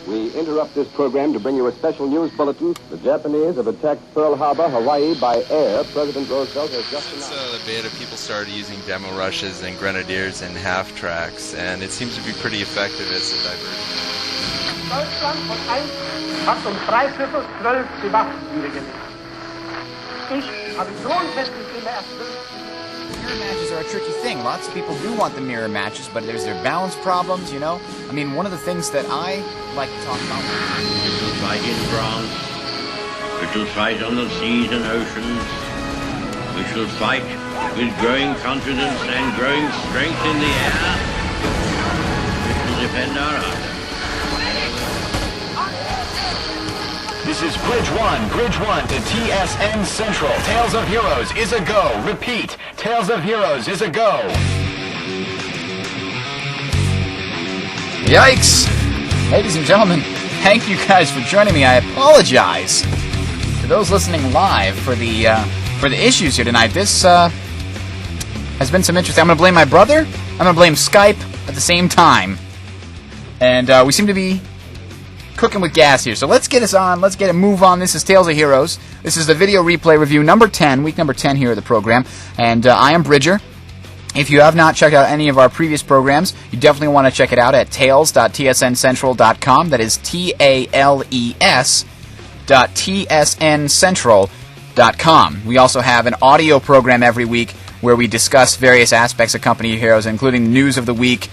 We interrupt this program to bring you a special news bulletin. The Japanese have attacked Pearl Harbor, Hawaii by air. President Roosevelt has just announced. Since the beta, people started using demo rushes and grenadiers and half tracks, and it seems to be pretty effective as a diversion. Deutschland von 1 hat 3/4 12 Bewaffnungen gelegt. Ich habe grundsätzlich immer erfüllt. Mirror matches are a tricky thing. Lots of people do want the mirror matches, but there's their balance problems, you know? I mean, one of the things that I like to talk about... We shall fight in France. We shall fight on the seas and oceans. We shall fight with growing confidence and growing strength in the air. We shall defend our honor. This is Bridge 1 to TSN Central. Tales of Heroes is a go. Repeat, Tales of Heroes is a go. Yikes! Ladies and gentlemen, thank you guys for joining me. I apologize to those listening live for the issues here tonight. This has been some interesting... I'm going to blame my brother. I'm going to blame Skype at the same time. And we seem to be cooking with gas here. So let's get us on. Let's get a move on. This is Tales of Heroes. This is the video replay review number 10, week number 10 here of the program. And I am Bridger. If you have not checked out any of our previous programs, you definitely want to check it out at tales.tsncentral.com. That is TALES.tsncentral.com. We also have an audio program every week where we discuss various aspects of Company of Heroes, including news of the week.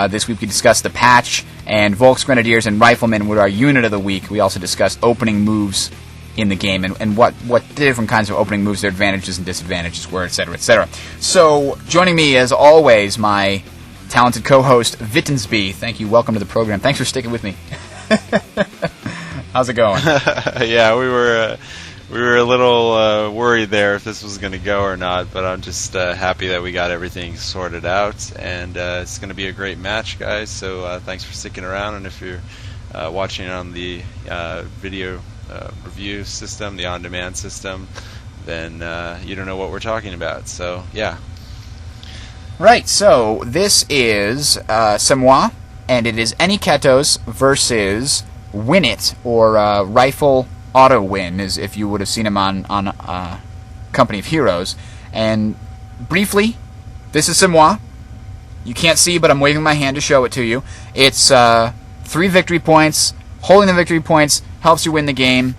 This week we discussed the patch, and Volks Grenadiers and Riflemen were our unit of the week. We also discussed opening moves in the game and what different kinds of opening moves, their advantages and disadvantages were, etc., etc. So, joining me, as always, my talented co-host, Vittensby. Thank you. Welcome to the program. Thanks for sticking with me. How's it going? Yeah, we were a little worried there if this was going to go or not, but I'm just happy that we got everything sorted out, and it's going to be a great match, guys, so thanks for sticking around, and if you're watching on the video review system, the on-demand system, then you don't know what we're talking about, so yeah. Right, so this is Semois, and it is Aniketos versus Win It, or RifleAutoWin, as if you would have seen him on Company of Heroes. And briefly, this is Semois. You can't see, but I'm waving my hand to show it to you. It's 3 victory points. Holding the victory points helps you win the game.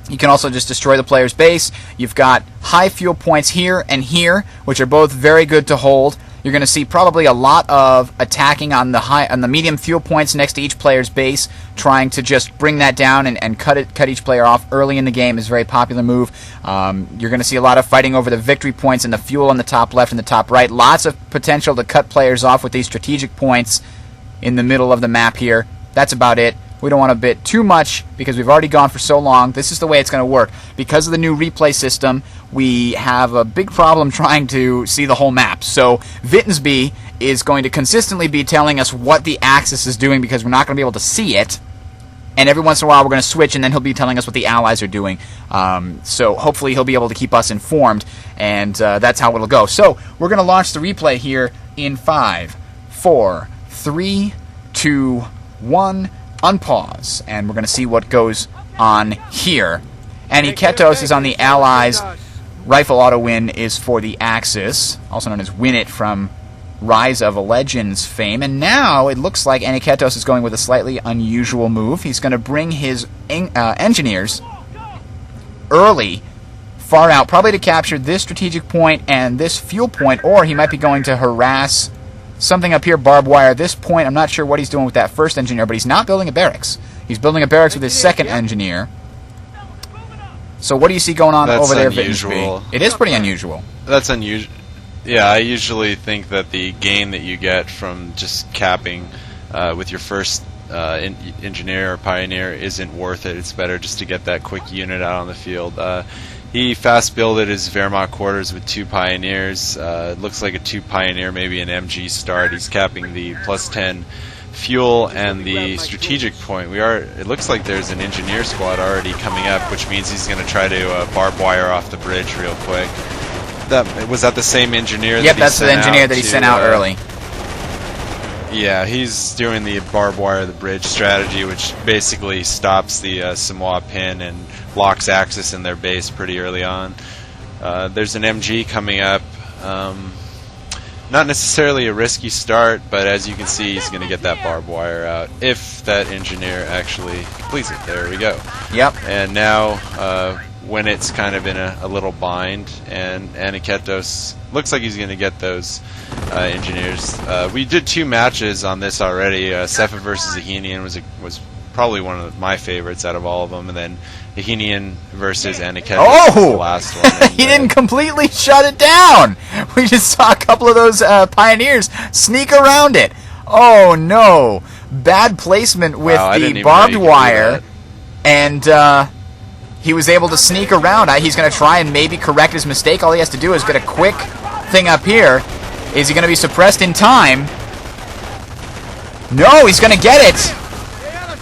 You can also just destroy the player's base. You've got high fuel points here and here, which are both very good to hold. You're going to see probably a lot of attacking on the medium fuel points next to each player's base, trying to just bring that down and cut each player off early in the game is a very popular move. You're going to see a lot of fighting over the victory points and the fuel on the top left and the top right. Lots of potential to cut players off with these strategic points in the middle of the map here. That's about it. We don't want to bit too much because we've already gone for so long. This is the way it's going to work. Because of the new replay system, we have a big problem trying to see the whole map. So Vittensby is going to consistently be telling us what the Axis is doing because we're not going to be able to see it. And every once in a while we're going to switch, and then he'll be telling us what the Allies are doing. So hopefully he'll be able to keep us informed, and that's how it'll go. So we're going to launch the replay here in 5, 4, 3, 2, 1... unpause, and we're going to see what goes on here. Aniketos is on the Allies. RifleAutoWin is for the Axis, also known as Win It from Rise of Legends fame. And now it looks like Aniketos is going with a slightly unusual move. He's going to bring his engineers early, far out, probably to capture this strategic point and this fuel point, or he might be going to harass something up here, barbed wire. At this point, I'm not sure what he's doing with that first engineer, but he's not building a barracks. He's building a barracks with his second engineer. So what do you see going on over there, Vittensby? It is pretty unusual. That's unusual. Yeah, I usually think that the gain that you get from just capping with your first engineer or pioneer isn't worth it. It's better just to get that quick unit out on the field. He fast builded his Wehrmacht quarters with 2 pioneers. It looks like a 2 pioneer, maybe an MG start. He's capping the +10 fuel and the strategic point. It looks like there's an engineer squad already coming up, which means he's going to try to barbed wire off the bridge real quick. Was that the same engineer? Yep, that's the engineer that he sent out early. Yeah, he's doing the barbed wire the bridge strategy, which basically stops the Semois pin and locks Axis in their base pretty early on. There's an MG coming up. Not necessarily a risky start, but as you can see, he's going to get that barbed wire out if that engineer actually completes it. There we go. Yep. And now when it's kind of in a little bind, and Aniketos looks like he's going to get those engineers. We did 2 matches on this already. Sefa versus Ahenian was probably one of my favorites out of all of them, and then Ahenian versus Aniketos was the last one. He didn't completely shut it down. We just saw a couple of those pioneers sneak around it. Oh no, bad placement with the barbed wire, and he was able to sneak around. He's going to try and maybe correct his mistake. All he has to do is get a quick thing up here. Is he going to be suppressed in time? No, he's going to get it.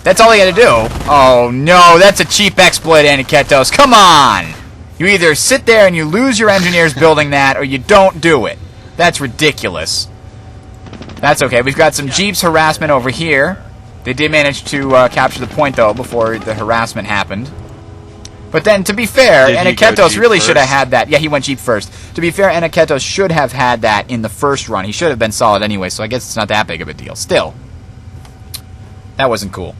That's all he had to do. Oh no, that's a cheap exploit, Aniketos. Come on! You either sit there and you lose your engineers building that, or you don't do it. That's ridiculous. That's okay. We've got some Jeeps harassment over here. They did manage to capture the point, though, before the harassment happened. But then, to be fair, Aniketos really should have had that. Yeah, he went Jeep first. To be fair, Aniketos should have had that in the first run. He should have been solid anyway, so I guess it's not that big of a deal. Still, that wasn't cool.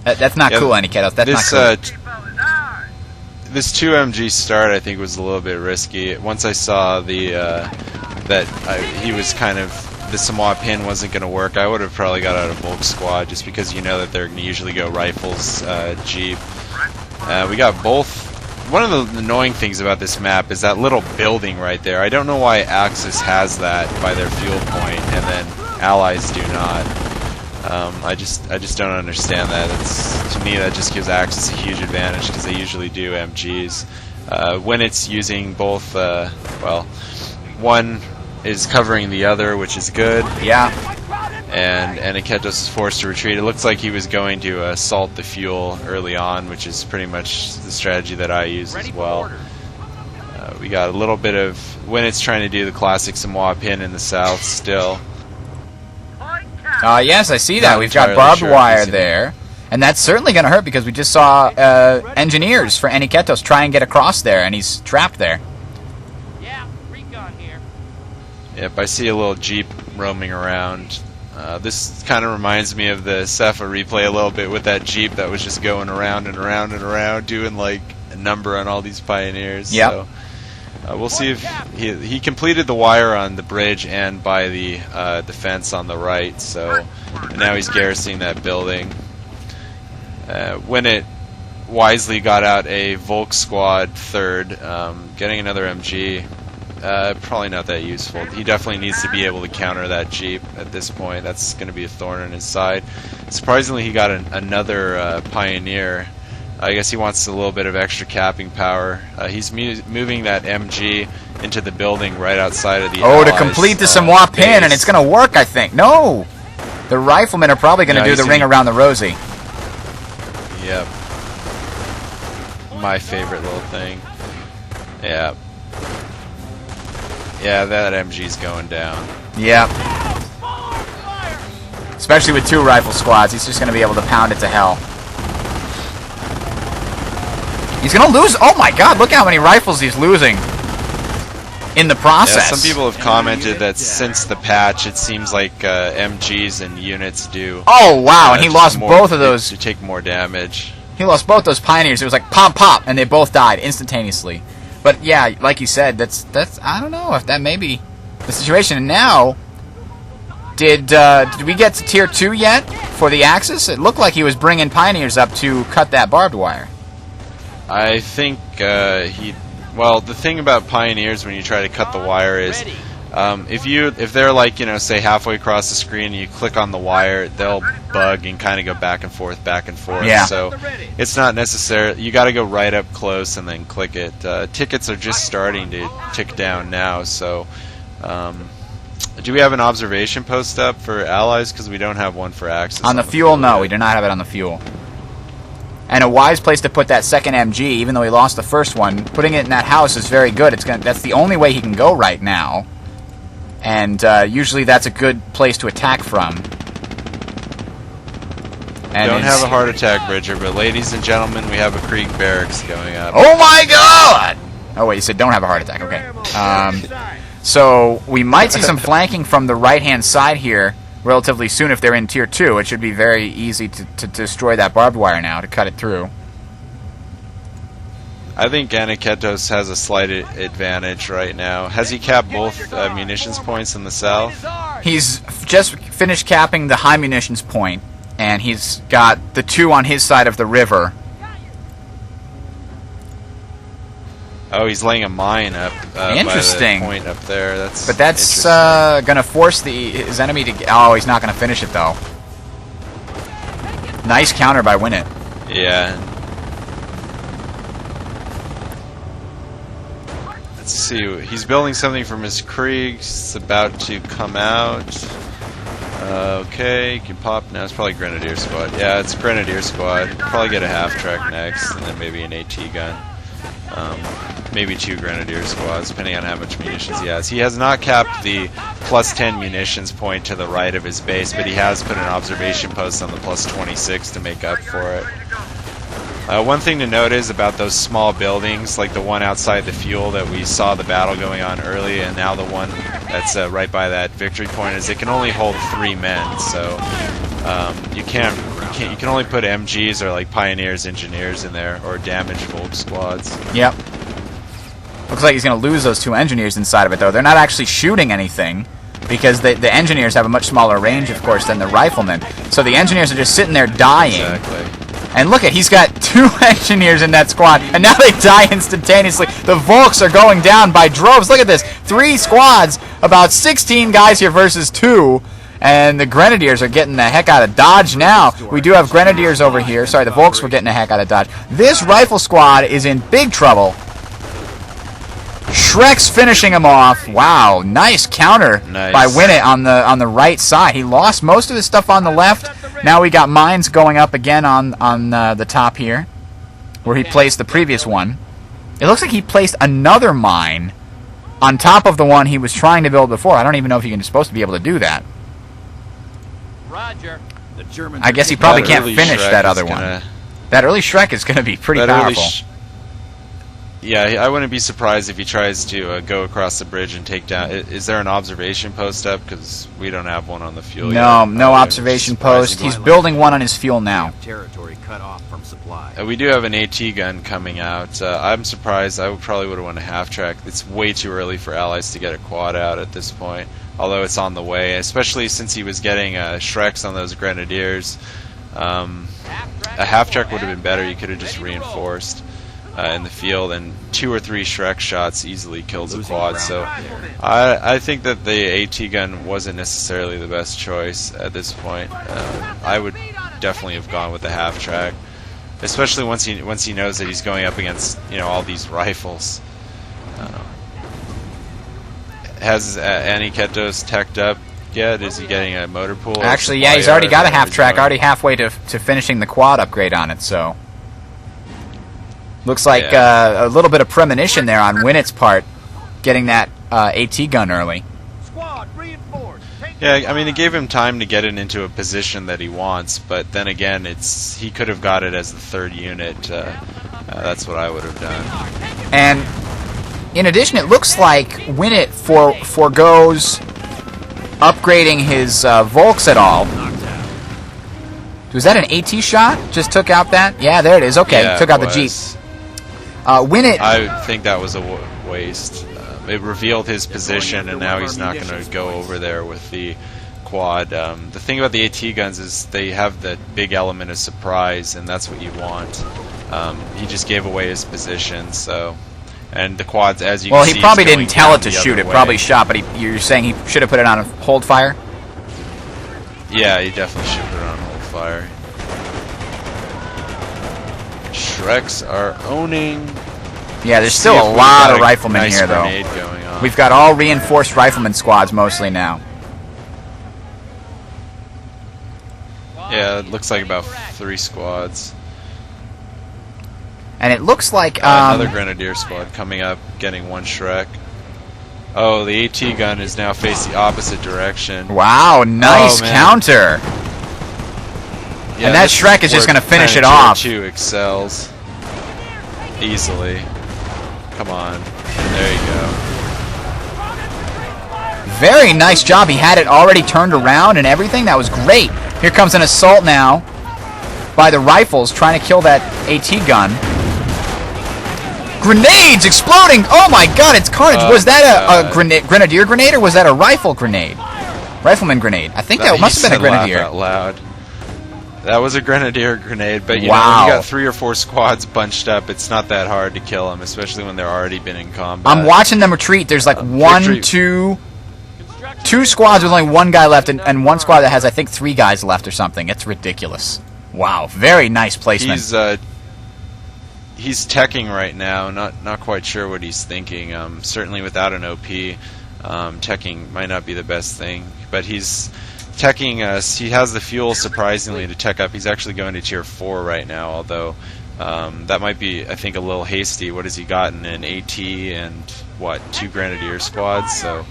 That's not cool, Aniketos. That's not cool. This 2MG start, I think, was a little bit risky. Once I saw the he was kind of, the Semois pin wasn't going to work, I would have probably got out of Volk Squad, just because you know that they're going to usually go Rifles, Jeep. We got both. One of the annoying things about this map is that little building right there. I don't know why Axis has that by their fuel point, and then Allies do not. I just don't understand that. To me, that just gives Axis a huge advantage because they usually do MGs. When it's using both, well, one is covering the other, which is good. Yeah. And Aniketos is forced to retreat. It looks like he was going to assault the fuel early on, which is pretty much the strategy that I use as well. We got a little bit of, when it's trying to do the classic Semois pin in the south still. Yes, I see that. We've got barbed wire there. And that's certainly going to hurt because we just saw engineers for Aniketos try and get across there, and he's trapped there. Yeah, recon here. Yep, I see a little Jeep roaming around. This kind of reminds me of the Sefa replay a little bit with that Jeep that was just going around and around and around, doing like a number on all these pioneers. Yep. So we'll see if he completed the wire on the bridge and by the fence on the right. So and now he's garrisoning that building. When it wisely got out a Volk Squad third, getting another MG. Probably not that useful. He definitely needs to be able to counter that Jeep at this point. That's going to be a thorn in his side. Surprisingly, he got another Pioneer. I guess he wants a little bit of extra capping power. He's moving that MG into the building right outside of the to complete the Semois pin, and it's going to work, I think. No! The riflemen are probably going to do the ring around the rosy. Yep. My favorite little thing. Yeah. Yeah, that MG's going down. Yep. Especially with 2 rifle squads, he's just going to be able to pound it to hell. He's going to lose. Oh my god, look how many rifles he's losing in the process. Yeah, some people have commented that since the patch, it seems like MGs and units do. Oh wow, and he lost both of those. To take more damage. He lost both those Pioneers. It was like pop, pop, and they both died instantaneously. But yeah, like you said, that's I don't know if that may be the situation. And now, did we get to tier 2 yet for the Axis? It looked like he was bringing Pioneers up to cut that barbed wire. I think well, the thing about Pioneers when you try to cut the wire is if they're like, you know, say halfway across the screen and you click on the wire, they'll bug and kind of go back and forth. Yeah. So it's not necessary. You got to go right up close and then click it. Tickets are just starting to tick down now. So do we have an observation post up for Allies? Because we don't have one for Axis. On the fuel, no, we do not have it on the fuel. And a wise place to put that second MG, even though he lost the first one, putting it in that house is very good. That's the only way he can go right now. And usually that's a good place to attack from. And Don't have a heart attack, Bridger, but ladies and gentlemen, we have a Krieg barracks going up. Oh my god! Oh wait, you said don't have a heart attack, okay. So we might see some flanking from the right-hand side here relatively soon if they're in Tier 2. It should be very easy to destroy that barbed wire now, to cut it through. I think Aniketos has a slight advantage right now. Has he capped both munitions points in the south? He's just finished capping the high munitions point, and he's got the 2 on his side of the river. Oh, he's laying a mine up Interesting. by the point up there. That's going to force his enemy to... Oh, he's not going to finish it, though. Nice counter by Winnet. Yeah. Let's see. He's building something from his Krieg. It's about to come out. Okay, you can pop now. It's probably Grenadier Squad. Yeah, it's Grenadier Squad. Probably get a half-track next, and then maybe an AT gun. Maybe 2 Grenadier Squads, depending on how much munitions he has. He has not capped the +10 munitions point to the right of his base, but he has put an observation post on the +26 to make up for it. One thing to note is about those small buildings, like the one outside the fuel that we saw the battle going on early, and now the one that's right by that victory point, is it can only hold 3 men. So you can only put MGs or like pioneers, engineers in there, or damaged Volk squads. Yep. Looks like he's going to lose those 2 engineers inside of it, though. They're not actually shooting anything, because the engineers have a much smaller range, of course, than the riflemen. So the engineers are just sitting there dying. Exactly. And look he's got 2 engineers in that squad, and now they die instantaneously. The Volks are going down by droves. Look at this. 3 squads, about 16 guys here versus 2. And the Grenadiers are getting the heck out of dodge now. We do have Grenadiers over here. Sorry, the Volks were getting the heck out of dodge. This rifle squad is in big trouble. Shrek's finishing him off. Wow, nice counter by Winnet on the right side. He lost most of his stuff on the left. Now we got mines going up again on the top here, where he placed the previous one. It looks like he placed another mine on top of the one he was trying to build before. I don't even know if you're supposed to be able to do that. Roger. I guess he probably can't finish that other one. That early Shrek is going to be pretty powerful. Yeah, I wouldn't be surprised if he tries to go across the bridge and take down... Is there an observation post up? Because we don't have one on the fuel yet. No observation post. He's building one on his fuel now. Territory cut off from supply. We do have an AT gun coming out. I'm surprised. I probably would have won a half-track. It's way too early for Allies to get a quad out at this point, although it's on the way, especially since he was getting Shreks on those Grenadiers. A half-track would have been better. You could have just reinforced in the field, and 2 or 3 Shrek shots easily killed the quad. So I think that the AT gun wasn't necessarily the best choice at this point. I would definitely have gone with the half track, especially once he knows that he's going up against all these rifles. Has Aniketos teched up yet? Is he getting a motor pool? Actually, yeah, he's already got a half track, already halfway to finishing the quad upgrade on it. So looks like a little bit of premonition there on Winnet's part, getting that AT gun early. Squad reinforced. Yeah, I mean, it gave him time to get it into a position that he wants, but then again, he could have got it as the 3rd unit. That's what I would have done. And in addition, it looks like Winnet forgoes upgrading his Volks at all. Was that an AT shot? Just took out that? Yeah, there it is. Okay, yeah, took out the Jeep. Winnet... I think that was a waste. It revealed his position, and now he's not going to go over there with the quad. The thing about the AT guns is they have that big element of surprise, and that's what you want. He just gave away his position, so... And the quads, as you can see... Well, he probably didn't tell it to shoot. It probably shot, but you're saying he should have put it on a hold fire? Yeah, he definitely should put it on hold fire. Shreks are owning... Yeah, there's still a lot of riflemen here, though. We've got all reinforced rifleman squads mostly now. Yeah, it looks like about 3 squads. And it looks like... another Grenadier squad coming up, getting 1 Shrek. Oh, the AT gun is now facing the opposite direction. Wow, nice counter! Yeah, and that this Shrek is just where going to finish it Tier off. 2 excels easily. Come on. There you go. Very nice job. He had it already turned around and everything. That was great. Here comes an assault now by the rifles trying to kill that AT gun. Grenades exploding! Oh my god, it's carnage. Was that a grenadier grenade or was that a rifle grenade? Rifleman grenade. I think that must have been a grenadier. Laugh out loud. That was a grenadier grenade, but you know, Wow. when you got 3 or 4 squads bunched up, it's not that hard to kill them, especially when they're already been in combat. I'm watching them retreat. There's like two squads with only one guy left, and one squad that has, I think, 3 guys left or something. It's ridiculous. Wow, very nice placement. He's teching right now. Not quite sure what he's thinking. Certainly without an OP, teching might not be the best thing. But he's teching us. He has the fuel surprisingly to tech up. He's actually going to tier 4 right now. Although that might be, I think, a little hasty. What has he gotten? An AT and what? 2 grenadier squads. So.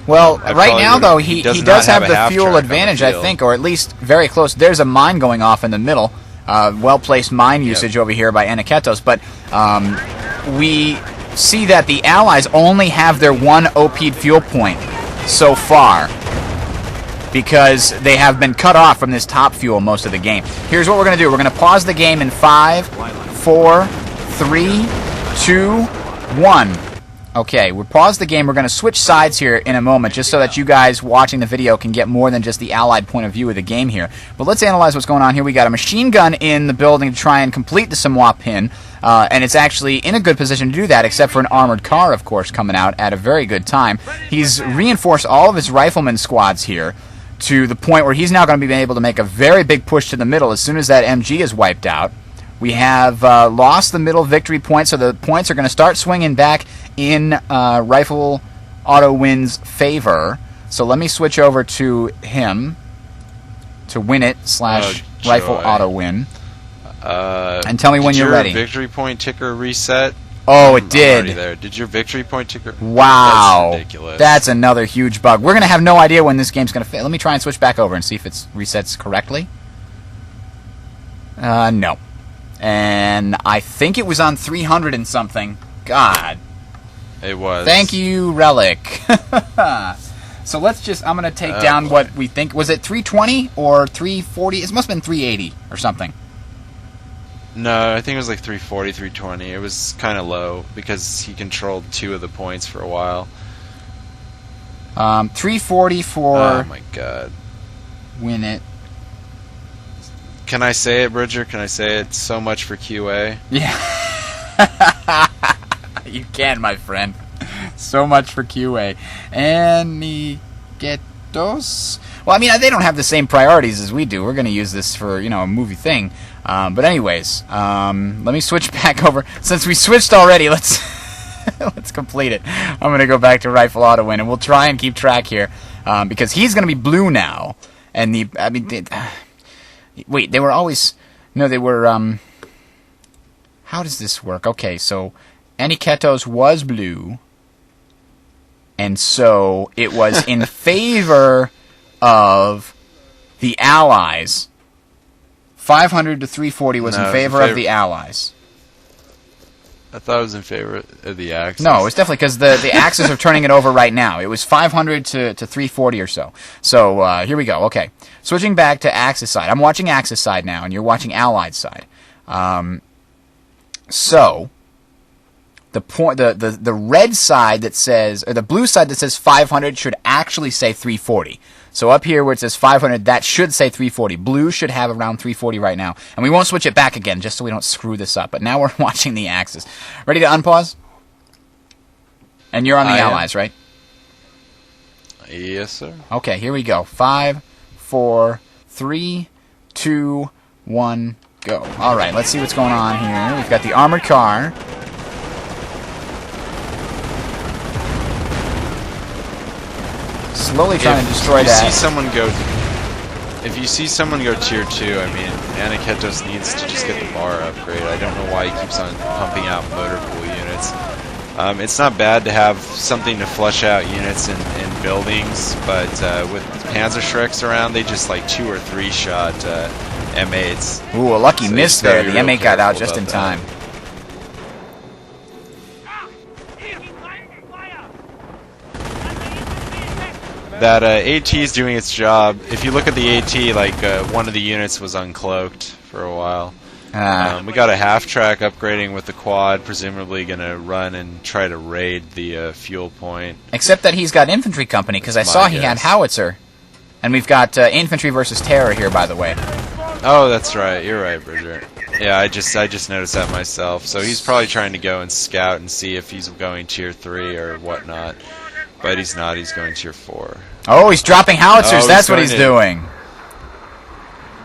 Well, right now, though, he does have the fuel advantage, I field. think, or at least very close. There's a mine going off in the middle. Well-placed mine usage over here by Aniketos, but we see that the Allies only have their 1 OP'd fuel point so far because they have been cut off from this top fuel most of the game. Here's what we're going to do. We're going to pause the game in 5, 4, 3, 2, 1. Okay, we'll pause the game. We're going to switch sides here in a moment just so that you guys watching the video can get more than just the Allied point of view of the game here. But let's analyze what's going on here. We got a machine gun in the building to try and complete the Semois pin, and it's actually in a good position to do that, except for an armored car, of course, coming out at a very good time. He's reinforced all of his rifleman squads here to the point where he's now going to be able to make a very big push to the middle as soon as that MG is wiped out. We have lost the middle victory point, so the points are going to start swinging back in RifleAutoWin's favor. So let me switch over to him to win it / RifleAutoWin. And tell me when you're ready. Did your victory point ticker reset? Oh, it did. Already there. Did your victory point ticker? Wow. That's ridiculous. That's another huge bug. We're going to have no idea when this game's going to fit. Let me try and switch back over and see if it resets correctly. No. And I think it was on 300 and something. God. It was. Thank you, Relic. So let's just, I'm going to take down what we think. Was it 320 or 340? It must have been 380 or something. No, I think it was like 340, 320. It was kind of low because he controlled 2 of the points for a while. 340 for... Oh my god. Win it. Can I say it, Bridger? Can I say it? So much for QA. Yeah. You can, my friend. So much for QA. Aniketos. Well, I mean, they don't have the same priorities as we do. We're going to use this for, a movie thing. But anyways, let me switch back over. Since we switched already, let's let's complete it. I'm going to go back to RifleAutoWin, and we'll try and keep track here because he's going to be blue now. And wait, they were always... No, they were... How does this work? Okay, so Aniketos was blue, and so it was in favor of the Allies. 500 to 340 was in favor of the Allies. I thought it was in favor of the Axis. No, it's definitely because the Axis are turning it over right now. It was 500 to 340 or so. So here we go. Okay, switching back to Axis side. I'm watching Axis side now, and you're watching Allied side. So the red side that says, or the blue side that says 500 should actually say 340. So up here where it says 500, that should say 340. Blue should have around 340 right now. And we won't switch it back again, just so we don't screw this up. But now we're watching the Axis. Ready to unpause? And you're on the Allies, right? Yes, sir. Okay, here we go. 5, 4, 3, 2, 1, go. All right, let's see what's going on here. We've got the armored car. Slowly trying to destroy that. If you see someone go tier 2, I mean, Aniketos needs to just get the bar upgrade. I don't know why he keeps on pumping out motor pool units. It's not bad to have something to flush out units in buildings, but with Panzer Shreks around, they just like 2 or 3 shot M8s. Ooh, a lucky So miss he's gotta there. be The real M8 got out careful just in about time. that. That AT is doing its job. If you look at the AT, like one of the units was uncloaked for a while. We got a half-track upgrading with the quad, presumably going to run and try to raid the fuel point. Except that he's got infantry company, because I saw he had howitzer. And we've got infantry versus terror here, by the way. Oh, that's right. You're right, Bridger. Yeah, I just noticed that myself. So he's probably trying to go and scout and see if he's going tier 3 or whatnot. But he's not. He's going tier 4. Oh, he's dropping howitzers. Oh, That's what he's doing.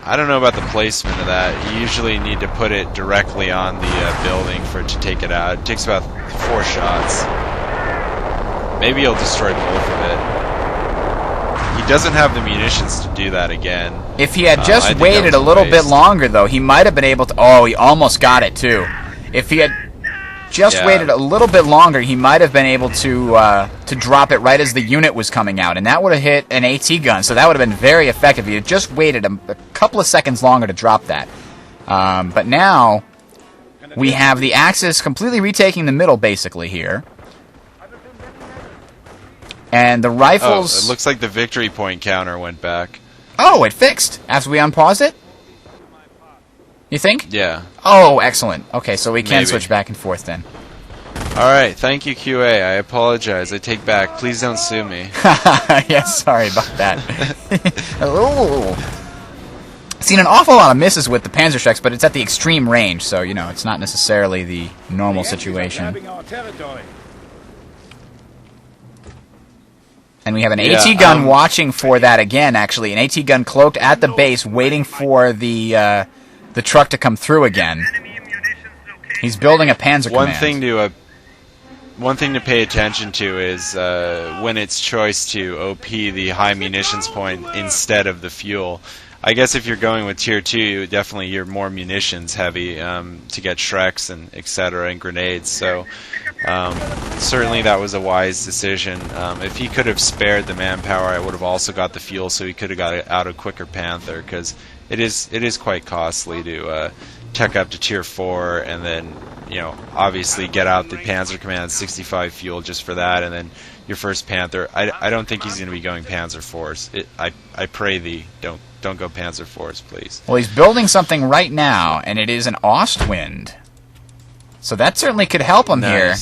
I don't know about the placement of that. You usually need to put it directly on the building for it to take it out. It takes about 4 shots. Maybe he'll destroy both of it. He doesn't have the munitions to do that again. If he had just waited a little bit longer, though, he might have been able to... Oh, he almost got it, too. If he had just waited a little bit longer, he might have been able to drop it right as the unit was coming out, and that would have hit an AT gun, so that would have been very effective. He had just waited a couple of seconds longer to drop that. But now, we have the Axis completely retaking the middle, basically, here. And the rifles... Oh, it looks like the victory point counter went back. Oh, it fixed after we unpause it? You think? Yeah. Oh, excellent. Okay, so we can Maybe. switch back and forth then. Alright, thank you, QA. I apologize. I take back. Please don't sue me. Yeah, sorry about that. Oh. Seen an awful lot of misses with the Panzerschrecks, but it's at the extreme range, so, you know, it's not necessarily the normal situation. And we have an AT gun watching for that again, actually. An AT gun cloaked at the base, waiting for the truck to come through again. He's building a Panzer command. One thing to pay attention to is when it's choice to OP the high munitions point instead of the fuel. I guess if you're going with tier 2, definitely you're more munitions heavy to get Shreks and etc. and grenades. So certainly that was a wise decision. If he could have spared the manpower, I would have also got the fuel, so he could have got out a quicker Panther, because it is quite costly to tech up to tier 4 and then, you know, obviously get out the Panzer Command 65 fuel just for that, and then your first Panther. I don't think he's going to be going Panzer Force. I pray thee, don't go Panzer Force, please. Well, he's building something right now, and it is an Ostwind. So that certainly could help him here.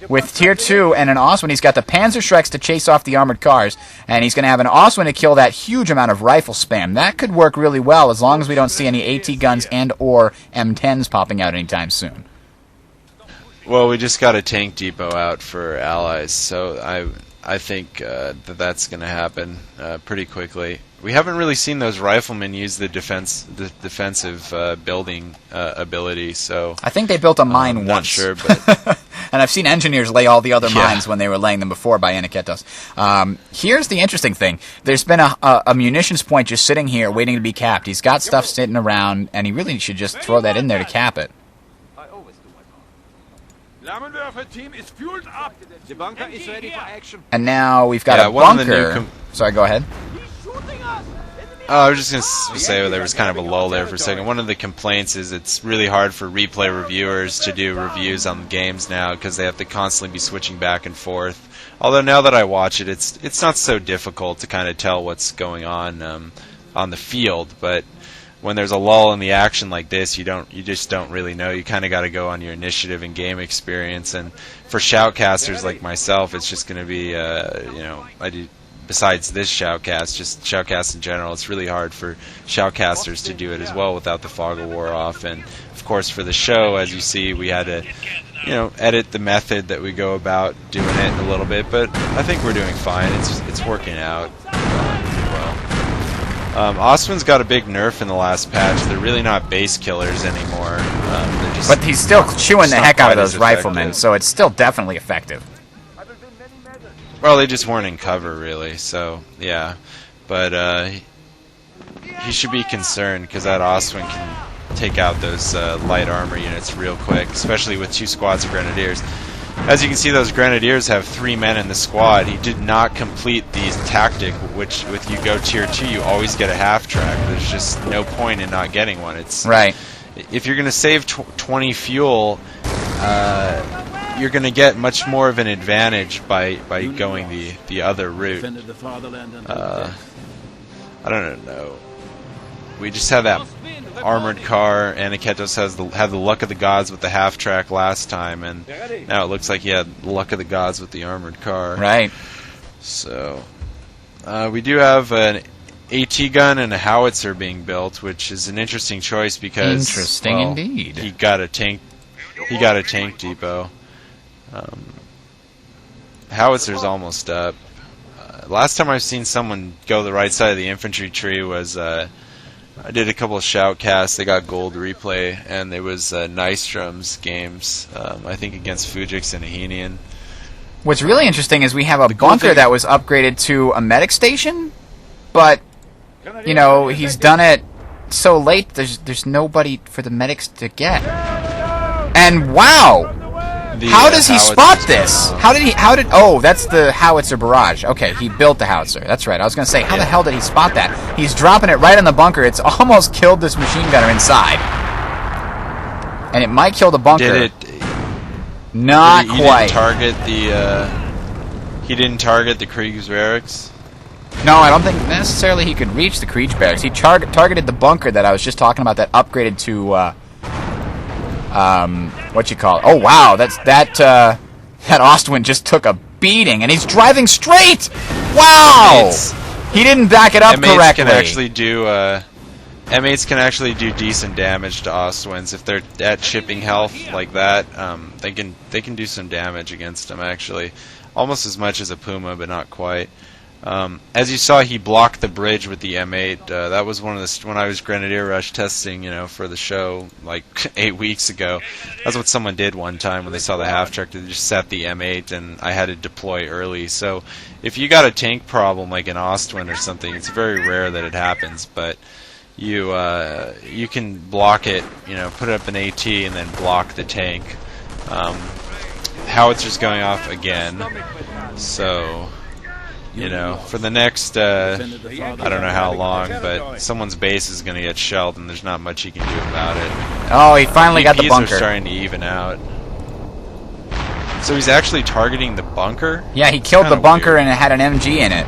With tier 2 and an Ostwind, he's got the Panzerschrecks to chase off the armored cars, and he's going to have an Ostwind to kill that huge amount of rifle spam. That could work really well, as long as we don't see any AT guns and or M10s popping out anytime soon. Well, we just got a tank depot out for allies, so I think that's going to happen pretty quickly. We haven't really seen those riflemen use the defensive building ability, so I think they built a mine once. Not sure, but and I've seen engineers lay all the other mines when they were laying them before by Aniketos. Here's the interesting thing: there's been a munitions point just sitting here waiting to be capped. He's got stuff sitting around, and he really should just throw that in there to cap it. And now we've got a bunker. Sorry, go ahead. I was just going to say there was kind of a lull there for a second. One of the complaints is it's really hard for replay reviewers to do reviews on games now because they have to constantly be switching back and forth. Although now that I watch it, it's not so difficult to kind of tell what's going on the field. But when there's a lull in the action like this, you just don't really know. You kind of got to go on your initiative and game experience. And for shoutcasters like myself, it's just going to be besides this shoutcast, just shoutcast in general, it's really hard for shoutcasters to do it as well without the fog of war off. And of course, for the show, as you see, we had to, edit the method that we go about doing it a little bit. But I think we're doing fine. It's working out pretty well. Ostwin's got a big nerf in the last patch. They're really not base killers anymore. But he's still chewing the heck out of those riflemen, so it's still definitely effective. Well, they just weren't in cover, really, so, yeah. But he should be concerned, because that Ostwind can take out those light armor units real quick, especially with 2 squads of Grenadiers. As you can see, those Grenadiers have 3 men in the squad. He did not complete the tactic, which with you go tier 2, you always get a half-track. There's just no point in not getting one. It's Right. If you're going to save 20 fuel, you're going to get much more of an advantage by going the other route. I don't know. We just have that armored car. Aniketos had the luck of the gods with the half-track last time, and now it looks like he had the luck of the gods with the armored car. Right. So, we do have an AT gun and a howitzer being built, which is an interesting choice because Interesting indeed. He got a tank depot. Howitzer's almost up. Last time I've seen someone go the right side of the infantry tree was I did a couple of shoutcasts. They got gold replay, and it was Nystrom's games. I think against Fujix and Ahenian. What's really interesting is we have a bunker that was upgraded to a medic station, but you know he's done it so late. There's nobody for the medics to get. And wow. How does he spot this? How did? Oh, that's the howitzer barrage. Okay, he built the howitzer. That's right. I was going to say, how the hell did he spot that? He's dropping it right in the bunker. It's almost killed this machine gunner inside. And it might kill the bunker. Did it? Not he quite. Didn't target the, he didn't target the Kriegsbarracks? No, I don't think necessarily he could reach the Kriegsbarracks. He targeted the bunker that I was just talking about that upgraded to... what you call it? Oh wow, that Ostwind just took a beating, and he's driving straight. Wow, he didn't back it up M8s correctly. Can actually do M8s can actually do decent damage to Ostwinds if they're at chipping health like that. They can do some damage against them actually, almost as much as a Puma, but not quite. As you saw, he blocked the bridge with the M8. That was one of the when I was Grenadier Rush testing, for the show like 8 weeks ago. That's what someone did one time when they saw the half-track. They just set the M8, and I had to deploy early. So if you got a tank problem like an Ostwind or something, it's very rare that it happens. But you can block it. Put up an AT and then block the tank. Howitzer's going off again. So. For the next, I don't know how long, but someone's base is going to get shelled, and there's not much he can do about it. Oh, he finally got the bunker. Are starting to even out. So he's actually targeting the bunker? Yeah, he killed the bunker and it had an MG in it.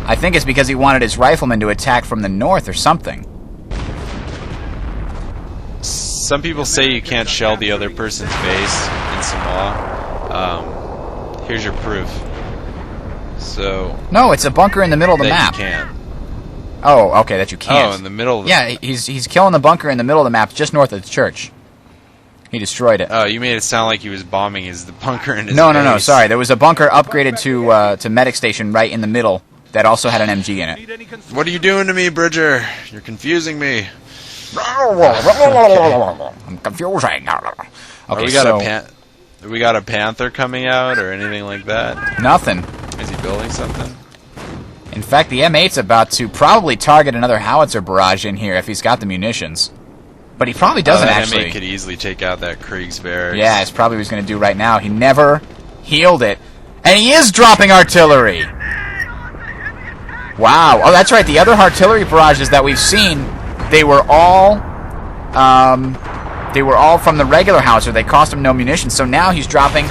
I think it's because he wanted his riflemen to attack from the north or something. Some people say you can't shell the other person's base in Semois. Here's your proof. So no, it's a bunker in the middle of the map. You can't. Oh, okay, that you can't. Oh, in the middle of the Yeah, he's killing the bunker in the middle of the map, just north of the church. He destroyed it. Oh, you made it sound like he was bombing the bunker in his No, base. no, sorry. There was a bunker upgraded to medic station right in the middle that also had an MG in it. What are you doing to me, Bridger? You're confusing me. I'm confusing. Okay, we got a Panther coming out or anything like that? Nothing. Is he building something? In fact, the M8's about to probably target another howitzer barrage in here if he's got the munitions. But he probably doesn't actually. M8 could easily take out that Kriegsbarracks. Yeah, it's probably what he's going to do right now. He never healed it. And he is dropping artillery! Wow. Oh, that's right. The other artillery barrages that we've seen, they were all from the regular howitzer. They cost him no munitions. So now he's dropping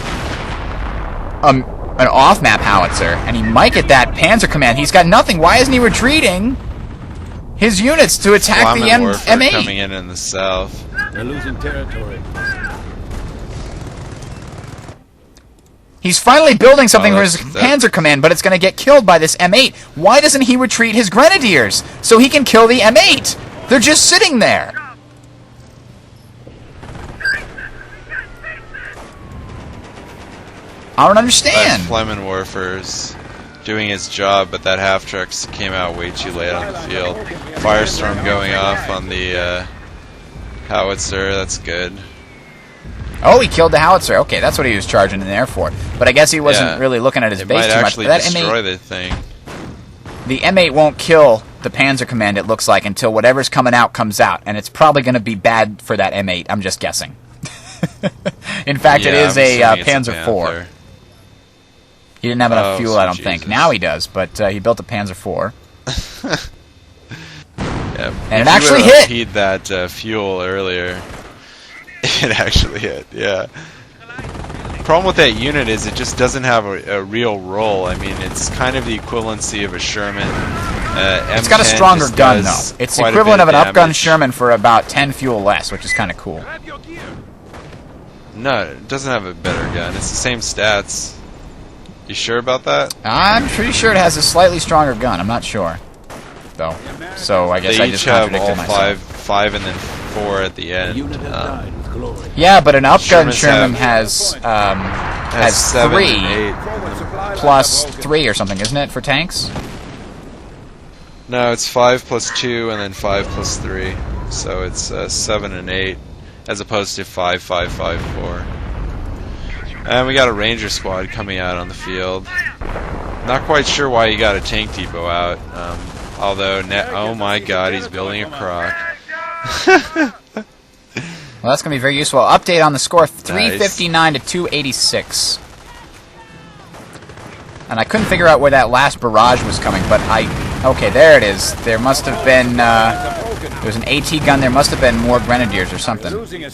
an off-map howitzer, and he might get that Panzer Command. He's got nothing. Why isn't he retreating his units to attack the M8? Coming in the south. They're losing territory. He's finally building something for his Panzer Command, but it's going to get killed by this M8. Why doesn't he retreat his Grenadiers so he can kill the M8? They're just sitting there. I don't understand. Flemmenwerfer's doing his job, but that half-track came out way too late on the field. Firestorm going off on the howitzer, that's good. Oh, he killed the howitzer. Okay, that's what he was charging in there for. But I guess he wasn't really looking at his base too much. It might actually destroy the thing. The M8 won't kill the Panzer Command, it looks like, until whatever's coming out comes out. And it's probably going to be bad for that M8. I'm just guessing. In fact, it Yeah, is I'm a assuming it's Panzer IV. Panther. He didn't have enough Oh, fuel, I don't think. Jesus. Now he does, but he built a Panzer IV. Yeah, And if it actually you would've hit! OP'd that fuel earlier. It actually hit, yeah. Problem with that unit is it just doesn't have a real roll. I mean, it's kind of the equivalency of a Sherman. It's got a M10 stronger just gun, does though. It's the quite a equivalent bit of an upgun damage. Sherman for about 10 fuel less, which is kind of cool. Grab your gear. No, it doesn't have a better gun. It's the same stats. You sure about that? I'm pretty sure it has a slightly stronger gun. I'm not sure, though. So I guess They I each just have all contradicted myself. five and then 4 at the end. Unit has died with glory. Yeah, but an upgun Shermans Sherman have- has 7 3 and 8. Forward supply lines plus are broken. 3 or something, isn't it, for tanks? No, it's 5 plus 2 and then 5 plus 3. So it's 7 and 8 as opposed to 5, 5, 5, 4. And we got a Ranger squad coming out on the field. Not quite sure why he got a tank depot out. Although, oh my god, he's building a croc. Well, that's going to be very useful. Update on the score, 359 to 286. And I couldn't figure out where that last barrage was coming, but okay, there it is. There must have been, there's an AT gun, there must have been more Grenadiers or something.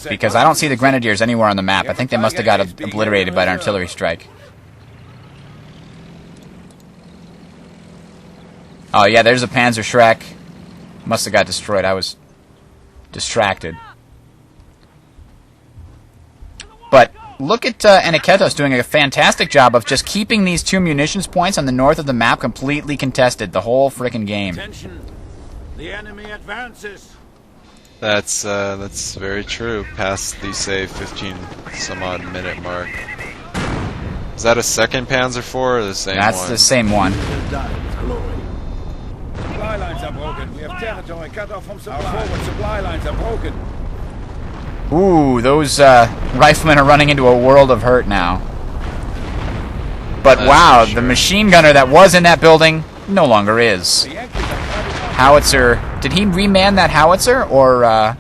Because I don't see the Grenadiers anywhere on the map. I think they must have got obliterated by an artillery strike. Oh yeah, there's a Panzer Shrek. Must have got destroyed. I was distracted. But look at Aniketos doing a fantastic job of just keeping these 2 munitions points on the north of the map completely contested the whole frickin' game. Attention. The enemy advances. That's very true. Past the, say, 15 some odd minute mark. Is that a second Panzer IV or the same That's one? the same one. Unit has died with glory. Supply lines are broken. We have territory cut off from supply. Our forward supply lines are broken. Ooh, those riflemen are running into a world of hurt now. But That's wow, for sure. the machine gunner that was in that building no longer is. The Yankees are fighting on. Howitzer, did he reman that howitzer, or I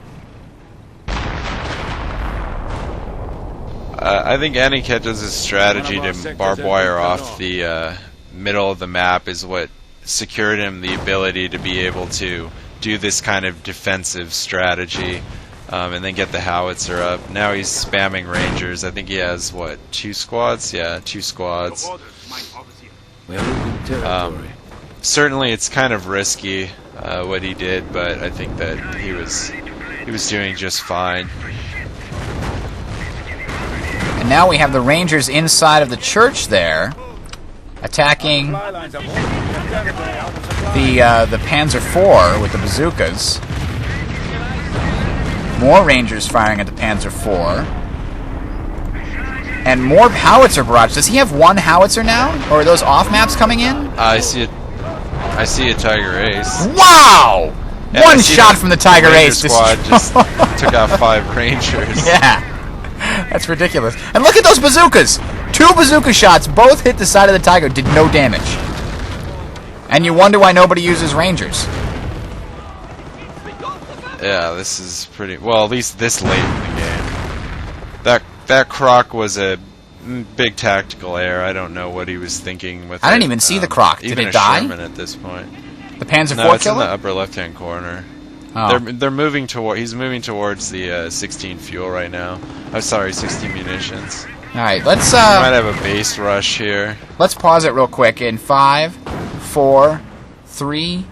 think Aniketos' strategy to barbed wire off the middle of the map is what secured him the ability to be able to do this kind of defensive strategy and then get the howitzer up. Now he's spamming Rangers. I think he has, what, 2 squads? Yeah, 2 squads. We are losing territory. Certainly it's kind of risky what he did, but I think that he was doing just fine. and now we have the Rangers inside of the church there, attacking Supply lines are broken. We have territory out of supply. the Panzer IV with the bazookas. More Rangers firing at the Panzer IV. And more howitzer barrage. Does he have 1 howitzer now? Or are those off maps coming in? I see a Tiger Ace. Wow! And I One see shot the from the Tiger Ranger Ace. squad just took out 5 Rangers. Yeah. That's ridiculous. And look at those bazookas! 2 bazooka shots, both hit the side of the Tiger, did no damage. And you wonder why nobody uses Rangers. Yeah, this is pretty well. At least this late in the game. That croc was a big tactical error. I don't know what he was thinking with. I didn't it. even see the croc. Did Even it a die? Sherman at this point. The Panzer No, IV it's in the killer? upper left-hand corner. Oh. They're moving toward. He's moving towards the 16 fuel right now. I'm sorry, 16 munitions. Alright, let's Might have a base rush here. let's pause it real quick in 5, 4, 3,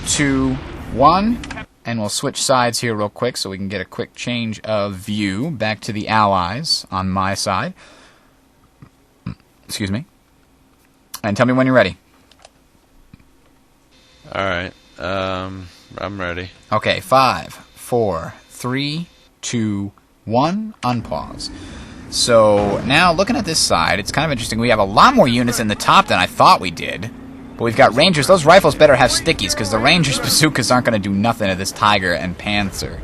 2, 1. And we'll switch sides here real quick so we can get a quick change of view back to the Allies on my side. Excuse me. And tell me when you're ready. All right, I'm ready. Okay, 5, 4, 3, 2, 1, unpause. So now looking at this side, it's kind of interesting. We have a lot more units in the top than I thought we did. But we've got Rangers. Those rifles better have stickies, because the Rangers' bazookas aren't going to do nothing to this Tiger and Panzer.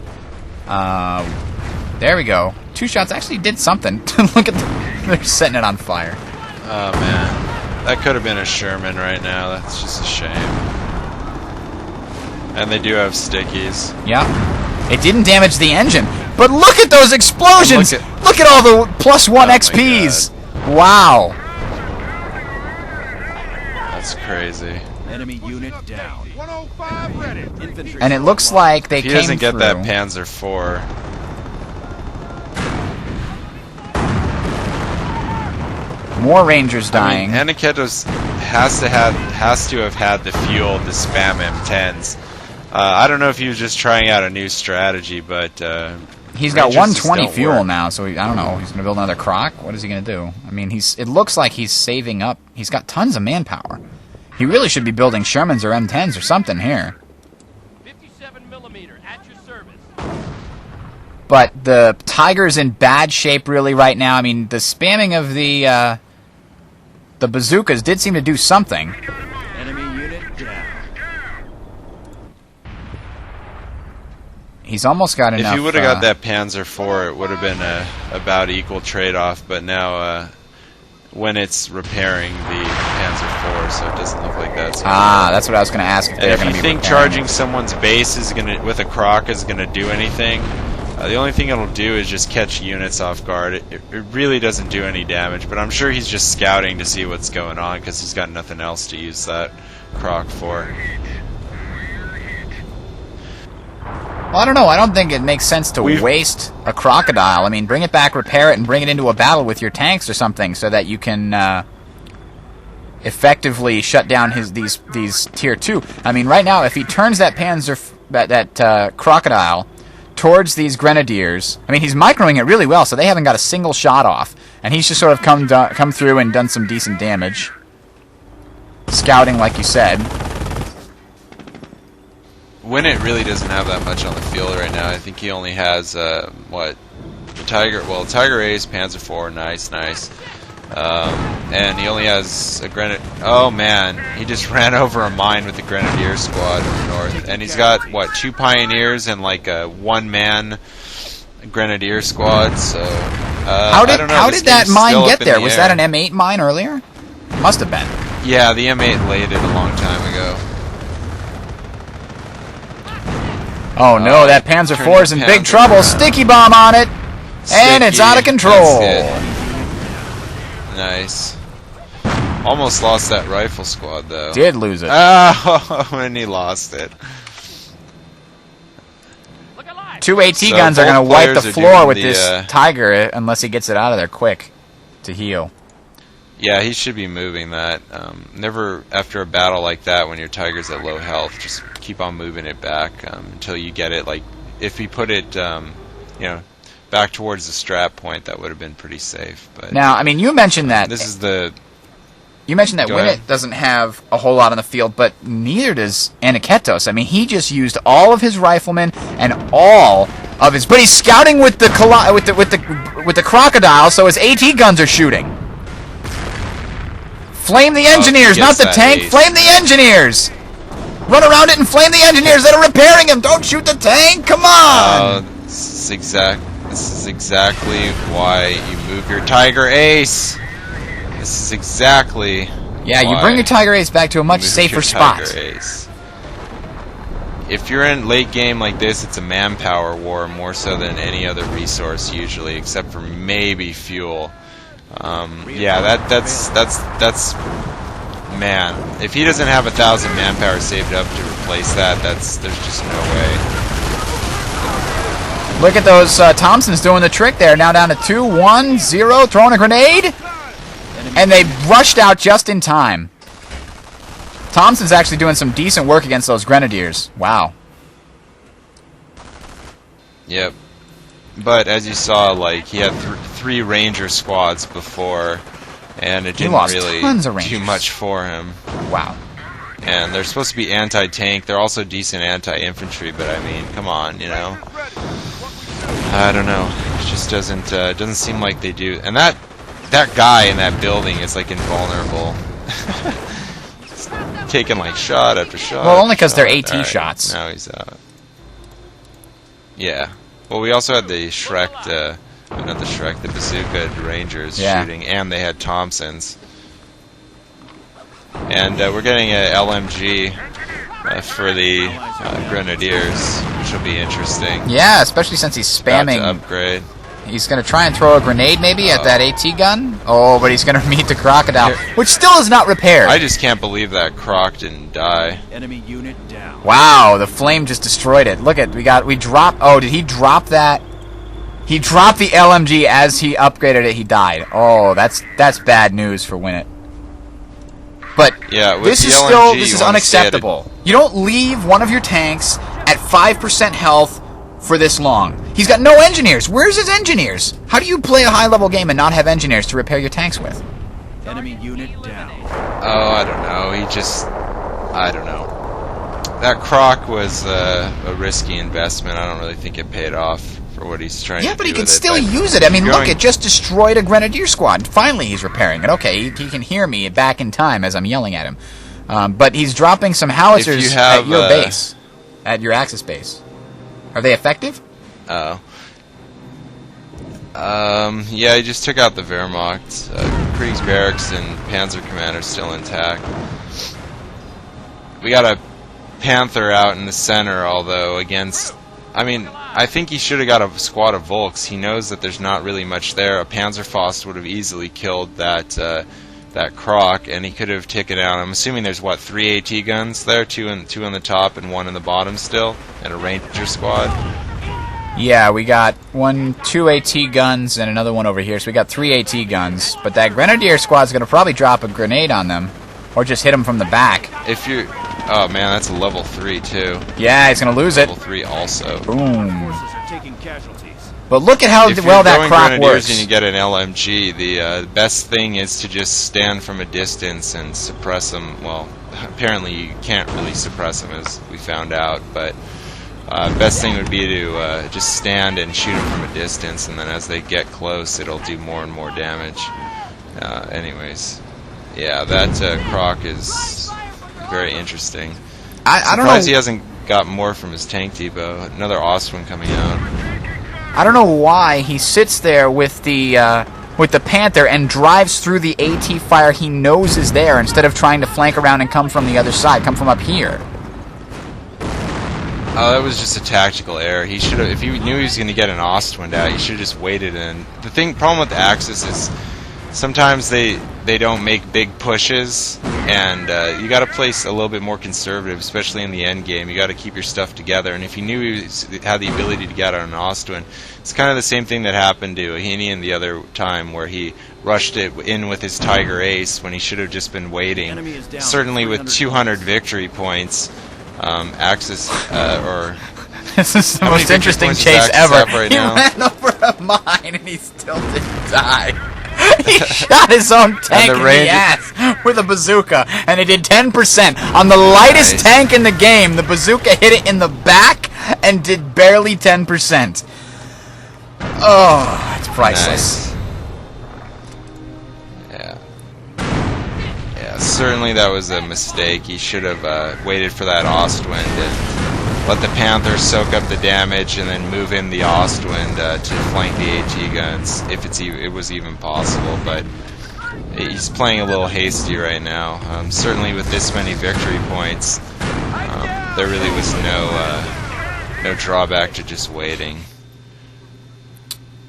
There we go. 2 shots actually did something. Look at they're setting it on fire. Oh man, that could have been a Sherman right now. That's just a shame. And they do have stickies. Yeah. It didn't damage the engine. But look at those explosions! Look at all the +1 XPs! Wow. That's crazy. Enemy unit down. 105 ready. Infantry. And it looks like they If he came doesn't get through. that Panzer IV. More Rangers dying. I mean, Aniketos has to have had the fuel to spam M10s. I don't know if he was just trying out a new strategy, but He's got Rangers 120 just don't fuel work. now, so I don't know. He's going to build another croc? What is he going to do? I mean, it looks like he's saving up. He's got tons of manpower. He really should be building Shermans or M10s or something here. 57mm at your service. But the Tiger's in bad shape really right now. I mean, the spamming of the bazookas did seem to do something. Enemy unit down. He's almost got enough. If he would have got that Panzer IV, it would have been a about equal trade-off. But now, when it's repairing the Panzer IV, so it doesn't look like that's. That's what I was going to ask. If And they're if going you to be think repairing. charging someone's base is with a croc is gonna do anything, the only thing it'll do is just catch units off guard. It really doesn't do any damage. But I'm sure he's just scouting to see what's going on because he's got nothing else to use that croc for. Well, I don't know. I don't think it makes sense to waste a crocodile. I mean, bring it back, repair it, and bring it into a battle with your tanks or something, so that you can effectively shut down these tier 2. I mean, right now, if he turns that that crocodile towards these grenadiers, I mean, he's microing it really well, so they haven't got a single shot off, and he's just sort of come through and done some decent damage, scouting, like you said. Winnet really doesn't have that much on the field right now. I think he only has Tiger Ace, Panzer IV, nice. And he only has a grenadier. Oh man, he just ran over a mine with the Grenadier squad in the north. And he's got 2 Pioneers and like a 1-man Grenadier squad. So How did that mine get there? Was that an M8 mine earlier? Must have been. Yeah, the M8 laid it a long time ago. Oh no, that Panzer IV is in big trouble. Sticky bomb on it, and it's out of control. Nice. Almost lost that rifle squad though. Did lose it. Oh, and he lost it. 2 AT guns are going to wipe the floor with this Tiger unless he gets it out of there quick to heal. Yeah, he should be moving that. Never after a battle like that when your Tiger's at low health, just keep on moving it back until you get it. Like if he put it, back towards the strap point, that would have been pretty safe. But now, I mean, you mentioned that You mentioned that Winnet doesn't have a whole lot on the field, but neither does Aniketos. I mean, he just used all of his riflemen and all of his, but he's scouting with the crocodile, so his AT guns are shooting. Flame the engineers, not the tank. Flame the engineers. Run around it and flame the engineers that are repairing him. Don't shoot the tank. Come on. This is exactly why you move your Tiger Ace. This is exactly. Yeah, you bring your Tiger Ace back to a much safer spot. If you're in late game like this, it's a manpower war more so than any other resource usually, except for maybe fuel. Yeah, that's man. If he doesn't have 1,000 manpower saved up to replace that, there's just no way. Look at those Thompsons doing the trick there. Now down to 2-1-0, throwing a grenade, and they rushed out just in time. Thompson's actually doing some decent work against those Grenadiers. Wow. Yep. But as you saw, like he had 3 Ranger squads before, and it didn't really do much for him. Wow. And they're supposed to be anti-tank. They're also decent anti-infantry, but I mean, come on, you know. I don't know. It just doesn't seem like they do. And that guy in that building is like invulnerable. Taking like shot after shot. Well, only because they're AT shots. Now he's out. Yeah. Well, we also had the Shrek, not the Shrek, the Bazooka Rangers shooting, and they had Thompsons. And we're getting a LMG for the Grenadiers, which will be interesting. Yeah, especially since he's spamming. About to upgrade. He's going to try and throw a grenade maybe at that AT gun. Oh, but he's going to meet the crocodile, which still is not repaired. I just can't believe that Croc didn't die. Enemy unit down. Wow, the flame just destroyed it. Look at, we dropped, oh, did he drop that? He dropped the LMG as he upgraded it, he died. Oh, that's bad news for Winnet. But yeah, with this the is LMG, still, this is you wanna unacceptable. You don't leave one of your tanks at 5% health for this long. He's got no engineers. Where's his engineers? How do you play a high-level game and not have engineers to repair your tanks with? Enemy unit down. Oh, I don't know. I don't know. That Croc was a risky investment. I don't really think it paid off for what he's trying to do. Yeah, but he can with still it, use it. I mean, look, it just destroyed a Grenadier squad. Finally, he's repairing it. Okay, he can hear me back in time as I'm yelling at him. But he's dropping some howitzers at your base, at your Axis base. Are they effective? Oh. Yeah, he just took out the Wehrmacht. Krieg's Barracks and Panzer Command are still intact. We got a Panther out in the center, although against... I mean, I think he should have got a squad of Volks. He knows that there's not really much there. A Panzerfaust would have easily killed that that Croc, and he could have taken out... I'm assuming there's, what, 3 AT guns there? Two on the top and 1 in the bottom still? And a Ranger squad? Yeah, we got 2 AT guns and another one over here, so we got 3 AT guns. But that Grenadier squad's going to probably drop a grenade on them, or just hit them from the back. If you... Oh, man, that's a level 3, too. Yeah, he's going to lose it. Level 3 also. Boom. Forces are taking casualties. But look at how well that Croc Grenadiers works. And you get an LMG, the best thing is to just stand from a distance and suppress them. Well, apparently you can't really suppress them, as we found out, but best thing would be to just stand and shoot them from a distance, and then as they get close, it'll do more and more damage. Anyways, yeah, that Croc is very interesting. I don't know. Surprised he hasn't got more from his tank depot. Another Ostwin coming out. I don't know why he sits there with the Panther and drives through the AT fire he knows is there instead of trying to flank around and come from the other side, come from up here. Oh, that was just a tactical error. He should have, if he knew he was going to get an Ostwind out, he should have just waited. And the problem with the Axis is sometimes they don't make big pushes, and you got to place a little bit more conservative, especially in the end game. You got to keep your stuff together. And if he knew he had the ability to get out an Ostwind, it's kind of the same thing that happened to Ahinian the other time, where he rushed it in with his Tiger Ace when he should have just been waiting. Certainly with 200 victory points, Axis or. This is the most interesting chase ever. Right he now? ran over a mine and he still didn't die. He shot his own tank in the ass with a bazooka, and it did 10%. On the lightest tank in the game, the bazooka hit it in the back and did barely 10%. Oh, it's priceless. Nice. Yeah, certainly that was a mistake. He should have waited for that Ostwind and let the Panther soak up the damage and then move in the Ostwind to flank the AT guns, if it was even possible. But he's playing a little hasty right now. Certainly with this many victory points, there really was no drawback to just waiting.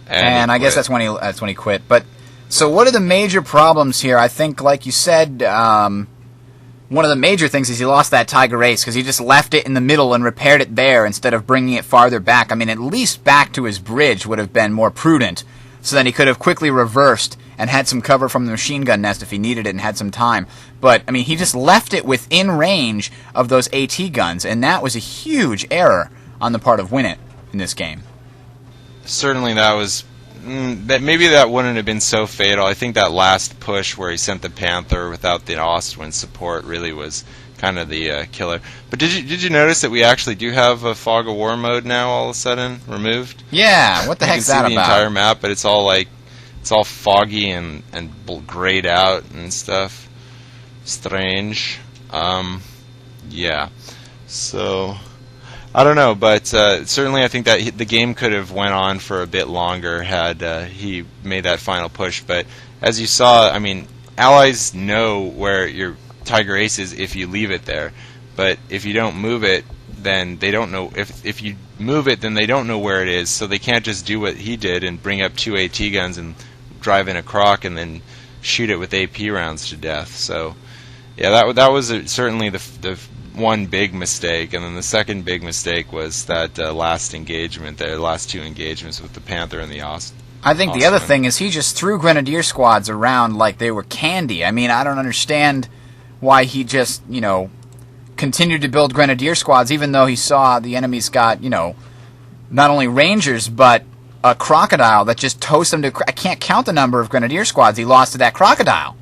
And I guess that's when he quit. But so what are the major problems here? I think, like you said, one of the major things is he lost that Tiger Ace because he just left it in the middle and repaired it there instead of bringing it farther back. I mean, at least back to his bridge would have been more prudent, so then he could have quickly reversed and had some cover from the machine gun nest if he needed it and had some time. But, I mean, he just left it within range of those AT guns, and that was a huge error on the part of Winnet in this game. Certainly that was... maybe that wouldn't have been so fatal. I think that last push where he sent the Panther without the Ostwind support really was kind of the killer. But did you notice that we actually do have a Fog of War mode now all of a sudden removed? Yeah, what the heck's that about? You can see the entire map, but it's all foggy and grayed out and stuff. Strange. Yeah. So I don't know, but certainly I think that the game could have went on for a bit longer had he made that final push. But as you saw, I mean, Allies know where your Tiger Ace is if you leave it there. But if you don't move it, then they don't know if you move it, then they don't know where it is. So they can't just do what he did and bring up 2 AT guns and drive in a croc and then shoot it with AP rounds to death. So yeah, that was certainly the one big mistake. And then the second big mistake was that last engagement there, the last 2 engagements with the Panther and the Austin. I think the other thing is he just threw Grenadier squads around like they were candy. I mean, I don't understand why he just, continued to build Grenadier squads even though he saw the enemy's got, not only Rangers but a Crocodile that just toast him to... I can't count the number of Grenadier squads he lost to that Crocodile.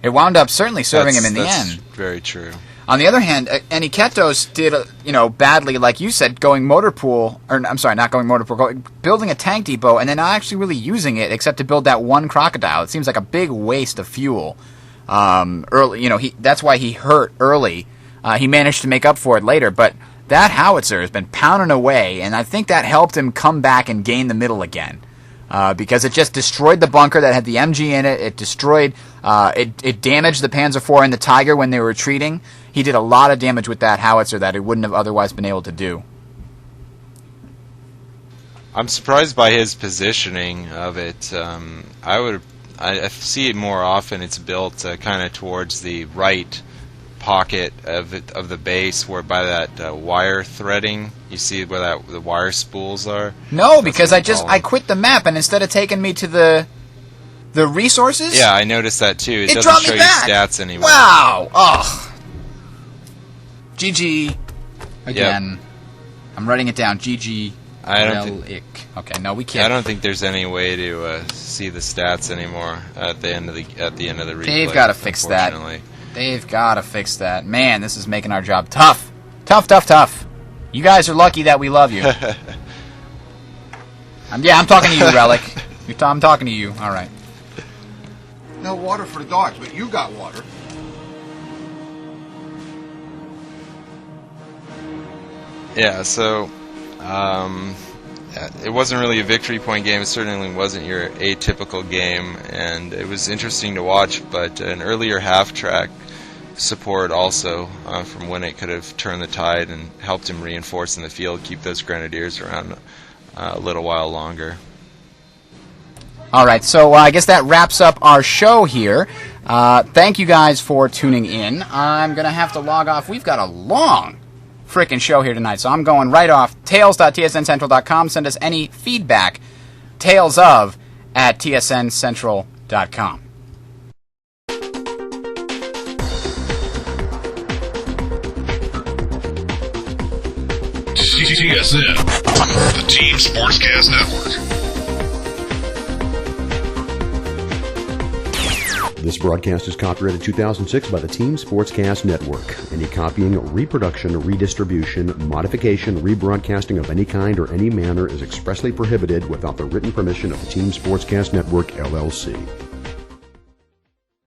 It wound up certainly serving him in the end. Very true. On the other hand, Aniketos did, badly, like you said, going motor pool, or I'm sorry, not going motor pool, building a tank depot and then not actually really using it except to build that one Crocodile. It seems like a big waste of fuel. Early, that's why he hurt early. He managed to make up for it later, but that howitzer has been pounding away, and I think that helped him come back and gain the middle again. Because it just destroyed the bunker that had the MG in it. It destroyed, it damaged the Panzer IV and the Tiger when they were retreating. He did a lot of damage with that howitzer that he wouldn't have otherwise been able to do. I'm surprised by his positioning of it. I see it more often. It's built kind of towards the right pocket of the base, where by that wire threading, you see where the wire spools are. No, because I quit the map, and instead of taking me to the resources, yeah, I noticed that too. It doesn't dropped show me you back. stats anymore. Wow. Ugh. GG again. Yep. I'm writing it down. GG. Okay, no, we can't. I don't think there's any way to see the stats anymore at the end of the replay. They've got to fix that. They've got to fix that. Man, this is making our job tough. Tough. You guys are lucky that we love you. I'm talking to you, Relic. I'm talking to you. All right. No water for the dogs, but you got water. Yeah, so it wasn't really a victory point game. It certainly wasn't your atypical game, and it was interesting to watch, but an earlier half-track support also from Winnick could have turned the tide and helped him reinforce in the field, keep those Grenadiers around a little while longer. All right, so I guess that wraps up our show here. Thank you guys for tuning in. I'm going to have to log off. We've got a long frickin' show here tonight, so I'm going right off. Tales.tsncentral.com. Send us any feedback. Talesof@tsncentral.com. TSN, the Team Sportscast Network. This broadcast is copyrighted 2006 by the Team Sportscast Network. Any copying, reproduction, redistribution, modification, rebroadcasting of any kind or any manner is expressly prohibited without the written permission of the Team Sportscast Network, LLC.